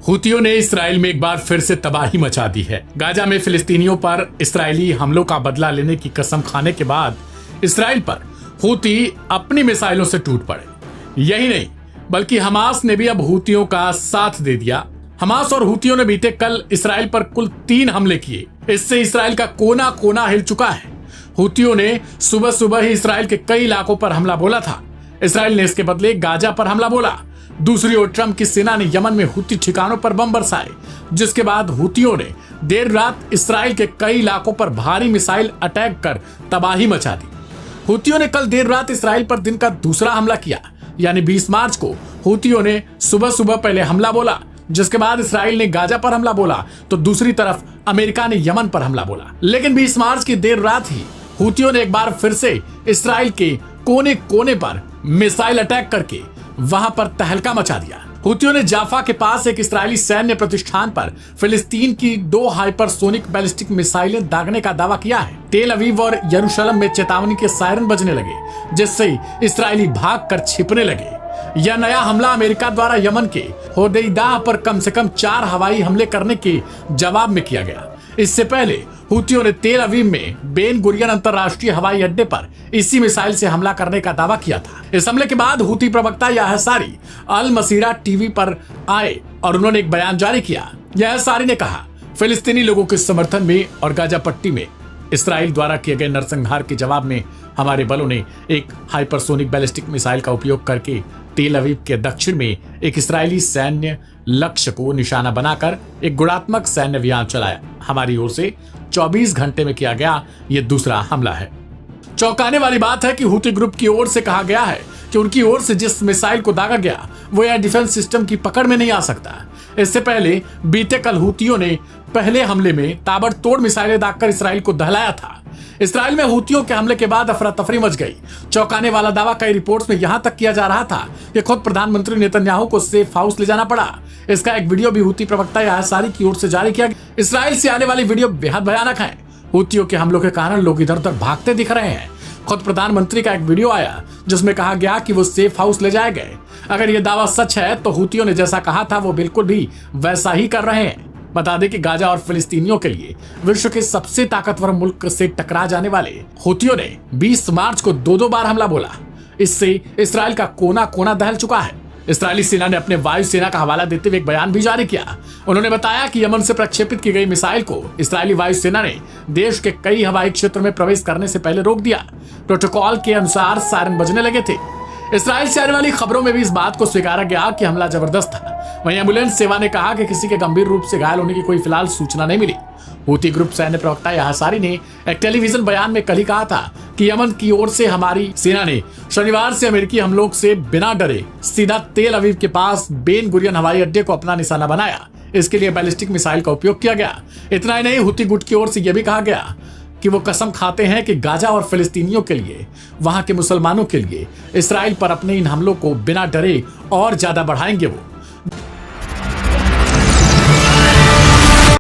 हुतियों ने इसराइल में एक बार फिर से तबाही मचा दी है। गाजा में फिलिस्तीनियों पर इसराइली हमलों का बदला लेने की कसम खाने के बाद इसराइल पर हुती अपनी मिसाइलों से टूट पड़े। यही नहीं बल्कि हमास ने भी अब हुतियों का साथ दे दिया। हमास और हुतियों ने बीते कल इसराइल पर कुल 3 हमले किए। इससे इसराइल का कोना कोना हिल चुका है। हुतियों ने सुबह सुबह ही इसराइल के कई इलाकों पर हमला बोला था। इसराइल ने इसके बदले गाजा पर हमला बोला। दूसरी ओर ट्रंप की सेना ने यमन में हुती ठिकानों पर बम बरसाए, जिसके बाद हुतियों ने देर रात इसराइल के कई इलाकों पर भारी मिसाइल अटैक कर तबाही मचा दी। हुतियों ने कल देर रात इसराइल पर दिन का दूसरा हमला किया, यानी 20 मार्च को हुतियों ने सुबह सुबह पहले हमला बोला, जिसके बाद इसराइल ने गाजा पर हमला बोला तो दूसरी तरफ अमेरिका ने यमन पर हमला बोला। लेकिन 20 मार्च की देर रात ही हुतियों ने एक बार फिर से इसराइल के कोने कोने पर मिसाइल अटैक करके वहां पर तहलका मचा दिया। हुतियों ने जाफा के पास एक इस्राएली सैन्य प्रतिष्ठान पर फिलिस्तीन की 2 हाइपरसोनिक बैलिस्टिक मिसाइलें दागने का दावा किया है। तेल अवीव और यरूशलेम में चेतावनी के सायरन बजने लगे, जिससे इसराइली भाग कर छिपने लगे। यह नया हमला अमेरिका द्वारा यमन के होदेइदा पर कम से कम 4 हवाई हमले करने के जवाब में किया गया। इससे पहले हुतियों ने तेल अवीव में बेन गुरियन अंतरराष्ट्रीय हवाई अड्डे पर इसी मिसाइल से हमला करने का दावा किया था। इस हमले के बाद हुती प्रवक्ता याह्या सारी अल मसीरा टीवी पर आए और उन्होंने एक बयान जारी किया। याह्या सारी ने कहा, फिलिस्तीनी लोगों के समर्थन में और गाजा पट्टी में इसराइल द्वारा किए गए नरसंहार के जवाब में हमारे बलों ने एक हाइपरसोनिक बैलिस्टिक मिसाइल का उपयोग करके तेल अवीव के दक्षिण में एक इसराइली सैन्य लक्ष्य को निशाना बनाकर एक गुणात्मक सैन्य अभियान चलाया। हमारी ओर से 24 घंटे में किया गया ये दूसरा हमला है। चौंकाने वाली बात है कि हुती ग्रुप की ओर से कहा गया है कि उनकी ओर से जिस मिसाइल को दागा गया वो एयर डिफेंस सिस्टम की पकड़ में नहीं आ सकता। इससे पहले बीते कल हुतियों ने पहले हमले में ताबड़तोड़ मिसाइलें दागकर इसराइल को दहलाया था। इसराइल में हुतियों के हमले के बाद अफरा तफरी मच गई। चौंकाने वाला दावा कई रिपोर्ट्स में यहां तक किया जा रहा था कि खुद प्रधानमंत्री नेतन्याहू को सेफ हाउस ले जाना पड़ा। इसका एक वीडियो भी हुती प्रवक्ता याह्या सारी की ओर से जारी किया गया। इसराइल से आने वाली वीडियो बेहद भयानक है। हुतियों के हमलों के कारण लोग इधर उधर भागते दिख रहे हैं। खुद प्रधानमंत्री का एक वीडियो आया जिसमें कहा गया कि वो सेफ हाउस ले जाए गए। अगर ये दावा सच है तो हुतियों ने जैसा कहा था वो बिल्कुल भी वैसा ही कर रहे हैं। बता दें कि गाजा और फिलिस्तीनियों के लिए विश्व के सबसे ताकतवर मुल्क से टकरा जाने वाले हुतियों ने 20 मार्च को 2 बार हमला बोला। इससे इसराइल का कोना कोना दहल चुका है। इसराइली सेना ने अपने वायुसेना का हवाला देते हुए एक बयान भी जारी किया। उन्होंने बताया कि यमन से प्रक्षेपित की गई मिसाइल को इसराइली वायुसेना ने देश के कई हवाई क्षेत्र में प्रवेश करने से पहले रोक दिया। प्रोटोकॉल के अनुसार सायरन बजने लगे थे। इसराइल से आने वाली खबरों में भी इस बात को स्वीकारा गया कि हमला जबरदस्त था। वहीं एम्बुलेंस सेवा ने कहा कि किसी के गंभीर रूप से घायल होने की कोई फिलहाल सूचना नहीं मिली। हुती ग्रुप सैन्य प्रवक्ता याह्या सारी ने एक टेलीविजन बयान में कल ही कहा था कि यमन की ओर से हमारी सेना ने शनिवार से अमेरिकी हमलों से बिना डरे सीधा तेल अवीव के पास बेन गुरियन हवाई अड्डे को अपना निशाना बनाया। इसके लिए बैलिस्टिक मिसाइल का उपयोग किया गया। इतना ही नहीं, हुती गुट की ओर से यह भी कहा गया कि वो कसम खाते हैं कि गाजा और फिलिस्तीनियों के लिए, वहां के मुसलमानों के लिए इसराइल पर अपने इन हमलों को बिना डरे और ज्यादा बढ़ाएंगे वो।